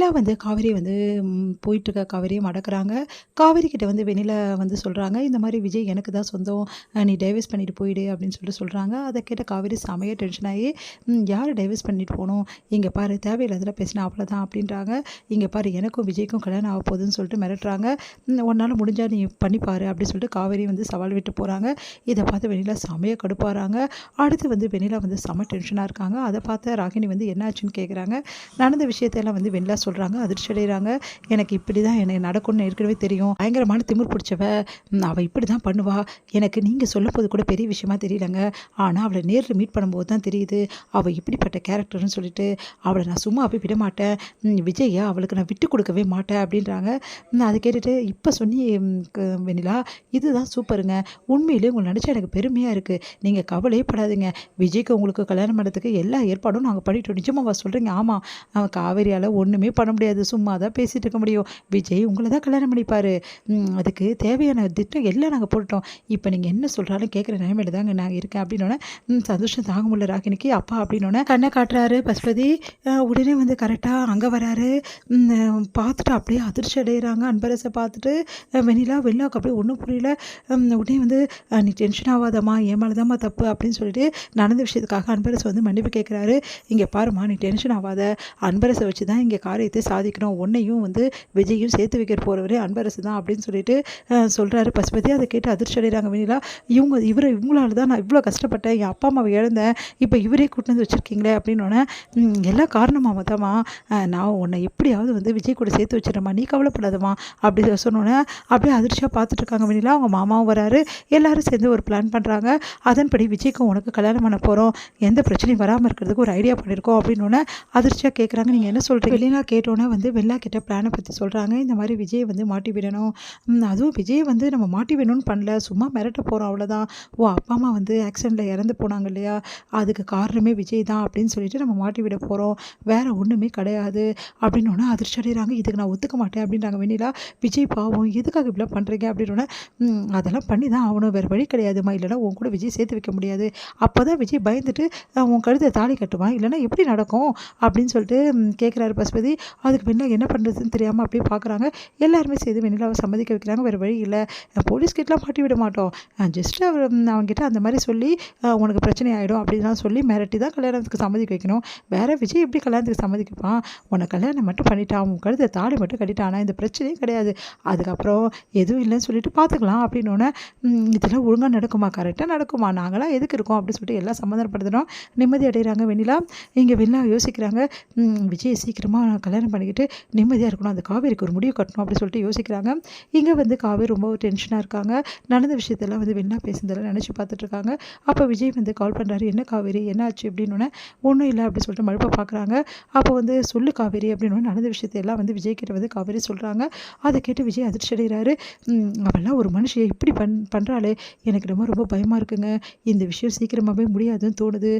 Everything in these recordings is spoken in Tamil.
வெண்ணிலா வந்து காவேரி வந்து போயிட்டுருக்க காவேரியை மடக்குறாங்க. காவேரி கிட்ட வந்து வெண்ணிலா வந்து சொல்றாங்க, "இந்த மாரி விஜய் எனக்கு தான் சொந்தம். நீ டைவர்ஸ் பண்ணிட்டு போயிடு" அப்படின்னு சொல்றாங்க. அத கேட்ட காவேரி செமையா டென்ஷன் ஆயி, யார டைவர்ஸ் பண்ணிட்டு போணும்? இங்க பாரு தேவையில்லாததெல்லாம் பேசினா அவ்வளோதான்" அப்படின்றாங்க. "இங்க பாரு எனக்கும் விஜய்க்கும் கல்யாணம் ஆக போகுதுன்னு" சொல்லிட்டு மிரட்டுறாங்க. "உன்னால முடிஞ்சா நீ பண்ணி பாரு" அப்படின்னு சொல்லிட்டு காவேரி வந்து சவால் விட்டு போறாங்க. இத பார்த்து வெண்ணிலா செமையா கடுப்பாறாங்க. அடுத்து வந்து வெண்ணிலா வந்து செம டென்ஷனா இருக்காங்க. அத பார்த்த ராகினி வந்து என்ன ஆச்சுன்னு கேட்குறாங்க. நடந்த விஷயத்தையெல்லாம் வந்து வெண்ணிலா சொல்றாங்க. அதிர்ச்சி அடைகிறாங்க. "எனக்கு இப்படி தான் நடக்கும்னு ஏற்கனவே தெரியும். பயங்கரமான திமிர் பிடிச்சவ. அவ இப்படி தான் பண்ணுவா. எனக்கு நீங்க சொல்லும்போது கூட பெரிய விஷயமா தெரியலங்க. ஆனா அவள நேர்ல மீட் பண்ணும்போது தான் தெரியுது. அவ இப்படிப்பட்ட கேரக்டர்ன்னு சொல்லிட்டு. அவள நான் சும்மாவே விட மாட்டேன். விஜய்ய அவளுக்கு நான் விட்டு கொடுக்கவே மாட்டேன்" அப்படின்றாங்க. அத கேட்டுட்டு "இப்ப சொன்னியே வெண்ணிலா, இதுதான் சூப்பருங்க. உண்மையிலேயே உங்கள நெனச்சா எனக்கு பெருமையா இருக்கு. நீங்க கவலையே படாதீங்க. விஜய்க்கு உங்களுக்கு கல்யாணம் பண்ணுறதுக்கு எல்லா ஏற்பாடும் நாங்க பண்ணிட்டோம்." "நிஜமாவா சொல்றீங்க?" "ஆமா. காவேரியால ஒண்ணுமே பண்ண முடியாது. சும்மா தான் பேசிட்டு இருக்க முடியும். விஜய் உங்கள தான் கல்யாணம் பண்ணிப்பாரு. அதுக்கு தேவையான திட்டம் எல்லாம் நாங்க போட்டுட்டோம். இப்ப நீங்க என்ன சொல்றாலும் கேட்குற நிலைமையில தாங்க நான் இருக்கேன்" அப்படின்னோனே, சந்தோஷம் தாங்க முடியல ராகினிக்கு. "அப்பா" அப்படின்னோனே கண்ண காட்டுறாரு பசுபதி. உடனே வந்து கரெக்ட்டா அங்க வராரு. பார்த்துட்டு அப்படியே அதிர்ச்சி அடையிறாங்க. அன்பரச பார்த்துட்டு வெண்ணிலாவுக்கு அப்படியே ஒண்ணும் புரியல. உடனே வந்து "நீ டென்ஷன் ஆவாதம்மா, என் மேல தான்மா தப்பு" அப்படின்னு சொல்லிட்டு நடந்த விஷயத்துக்காக அன்பரசு வந்து மன்னிப்பு கேட்குறாரு. "இங்க பாரும்மா, நீ டென்ஷன் ஆவாத. அன்பரசை வச்சு தான் இங்கே காரியத்தை சாதிக்கணும். உன்னையும் வந்து விஜயும் சேர்த்து வைக்க போகிறவரே அன்பரசு தான்" அப்படின்னு சொல்லிட்டு சொல்கிறாரு பசுபதி. அதை கேட்டு அதிர்ச்சி அடைகிறாங்க வெண்ணிலா. இவங்களால தான் நான் இவ்வளோ கஷ்டப்பட்டேன். என் அப்பா அம்மாவை இழந்தேன். இப்போ இவரே கூட்டு வந்து வச்சுருக்கீங்களே அப்படின்னோடனே, எல்லாம் காரணமாக தாம்மா. நான் உன்னை எப்படியாவது வந்து விஜய் கூட சேர்த்து வச்சிடறேம்மா, நீ கவலைப்படாதம்மா" அப்படி சொன்னோன்னே அப்படியே அதிர்ச்சியாக பார்த்துட்டு இருக்காங்க வெண்ணிலா. அவங்க மாமாவும் வராரு. எல்லாரும் சேர்ந்து ஒரு பிளான் பண்ணுறாங்க. அதன்படி விஜய்க்கும் உனக்கு கல்யாணம் பண்ண போகிறோம். எந்த பிரச்சனையும் வராமல் இருக்கிறதுக்கு ஒரு ஐடியா பண்ணியிருக்கோம் அப்படின்னோடனே அதிர்ச்சியாக கேட்குறாங்க. "நீங்கள் என்ன சொல்கிறீங்க?" வெண்ணிலா கேட்டோன்னே வந்து வெண்ணிலா கிட்ட பிளானை பற்றி சொல்கிறாங்க. இந்த மாதிரி விஜயை வந்து மாட்டி விடணும். அதுவும் விஜயை வந்து நம்ம மாட்டி விடணும்னு பண்ணல, சும்மா மிரட்ட போகிறோம் அவ்வளோதான். அப்பா அம்மா வந்து ஆக்சிடெண்ட்டில் இறந்து போனாங்க இல்லையா, அதுக்கு காரணமே விஜய் தான் அப்படின்னு சொல்லிட்டு நம்ம மாட்டி விட போகிறோம். வேற ஒன்றுமே கிடையாது அப்படின்னோடனே அதிர்ச்சி அடைகிறாங்க. "இதுக்கு நான் ஒத்துக்க மாட்டேன்" அப்படின்றாங்க வெண்ணிலா. "விஜய் பாவம், எதுக்காக இப்படிலாம் பண்ணுறீங்க?" அப்படின்னோடனே, அதெல்லாம் பண்ணி தான் ஆகணும், வேறு வழி கிடையாதும்மா. இல்லைனா உன் கூட விஜய் சேர்த்து வைக்க முடியாது. அப்போ தான் விஜய் பயந்துட்டு உன் கழுத்தை தாலி கட்டுவான். இல்லைனா எப்படி நடக்கும் அப்படின்னு சொல்லிட்டு கேட்குறாரு பசுபதி. அதுக்கு வெண்ணிலா என்ன பண்ணுறதுன்னு தெரியாமல் அப்படியே பார்க்குறாங்க. எல்லாருமே சேர்ந்து வெண்ணிலாவை சம்மதிக்க வைக்கிறாங்க. வேறு வழி இல்லை, போலீஸ் கிட்டலாம் மாட்டி விட மாட்டோம். ஜஸ்ட் அவங்ககிட்ட அந்த மாதிரி சொல்லி உனக்கு பிரச்சனை ஆகிடும் அப்படின்லாம் சொல்லி மிரட்டி தான் கல்யாணத்துக்கு சம்மதிக்க வைக்கணும். வேறு விஜய் எப்படி கல்யாணத்துக்கு சம்மதிக்குப்பான்? உன்னை கல்யாணம் மட்டும் பண்ணிட்டான், உன் கழுத்தை தாலி மட்டும் கட்டிட்டான். ஆனால் இந்த பிரச்சனையும் கிடையாது. அதுக்கப்புறம் எதுவும் இல்லைன்னு சொல்லிட்டு பார்த்துக்கலாம் அப்படின்னோடனே, இதெல்லாம் ஒழுங்காக நடக்குமா? கரெக்டாக நடக்குமா? நாங்களாம் எதுக்கு இருக்கோம் அப்படின்னு சொல்லிட்டு எல்லாம் சமாதானப்படுத்தணும். நிம்மதி அடைகிறாங்க வெண்ணிலா. இங்கே வெண்ணிலா யோசிக்கிறாங்க, விஜய் சீக்கிரமாக கல்யாணம் பண்ணிக்கிட்டு நிம்மதியாக இருக்கணும், அந்த காவேரிக்கு ஒரு முடிவு கட்டணும் அப்படின்னு சொல்லிட்டு யோசிக்கிறாங்க. இங்கே வந்து காவேரி ரொம்ப டென்ஷனாக இருக்காங்க. நடந்த விஷயத்தெல்லாம் வந்து வெண்ணிலா பேசுனதெல்லாம் நினச்சி பார்த்துட்ருக்காங்க. அப்போ விஜய் வந்து கால் பண்ணுறாரு. "என்ன காவேரி, என்ன ஆச்சு?" அப்படின்னோடனே, "ஒன்றும் இல்லை" அப்படின்னு சொல்லிட்டு மழுப்ப பார்க்குறாங்க. அப்போ வந்து "சொல்லு காவேரி" அப்படின்னு நடந்த விஷயத்தையெல்லாம் வந்து விஜய் கிட்ட வந்து காவேரி சொல்கிறாங்க. அதை கேட்டு விஜய் அதிர்ச்சி அடைகிறாரு. "அவெல்லாம் ஒரு மனுஷியை இப்படி பண்ணுறாளே, எனக்கு ரொம்ப பயமாக இருக்குங்க. இந்த விஷயம் சீக்கிரமாகவே முடியாதுன்னு தோணுது.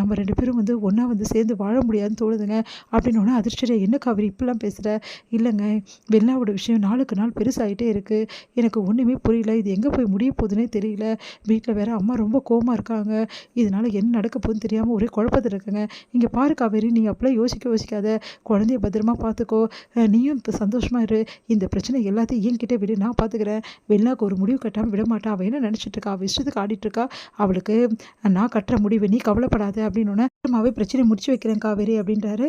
நம்ம 2 பேரும் வந்து ஒன்றா வந்து சேர்ந்து வாழ முடியாதுன்னு தோணுதுங்க" அப்படின்னோடனே அதிர்ச்சியாக, "என்ன காவேரி இப்படிலாம் பேசுகிற?" "இல்லைங்க, வெண்ணிலாவோட விஷயம் நாளுக்கு நாள் பெருசாகிட்டே இருக்குது. எனக்கு ஒன்றுமே புரியல. இது எங்கே போய் முடிய போகுதுன்னே தெரியல. வீட்டில் வேற அம்மா ரொம்ப கோவமா இருக்காங்க. இதனால் என்ன நடக்க போகுதுன்னு தெரியாமல் ஒரே குழப்பத்தில் இருக்குங்க. இங்கே பாரு காவேரி, நீ அப்படிலாம் யோசிக்காத. குழந்தைய பத்திரமா பார்த்துக்கோ. நீயும் இப்போ சந்தோஷமா இரு. இந்த பிரச்சனை எல்லாத்தையும் என்கிட்ட விடு, நான் பார்த்துக்கிறேன். வெண்ணிலாவுக்கு ஒரு முடிவு கட்டாமல் விட மாட்டா. அவள் என்ன நினச்சிட்டு இருக்கா? அவள் இஷ்டத்துக்கு ஆடிட்டுருக்கா. அவளுக்கு நான் கட்டுற முடிவு, நீ கவலைப்படாத" அப்படின்னோடனே, "பிரச்சனையை முடிச்சு வைக்கிறேன் காவேரி" அப்படின்றாரு.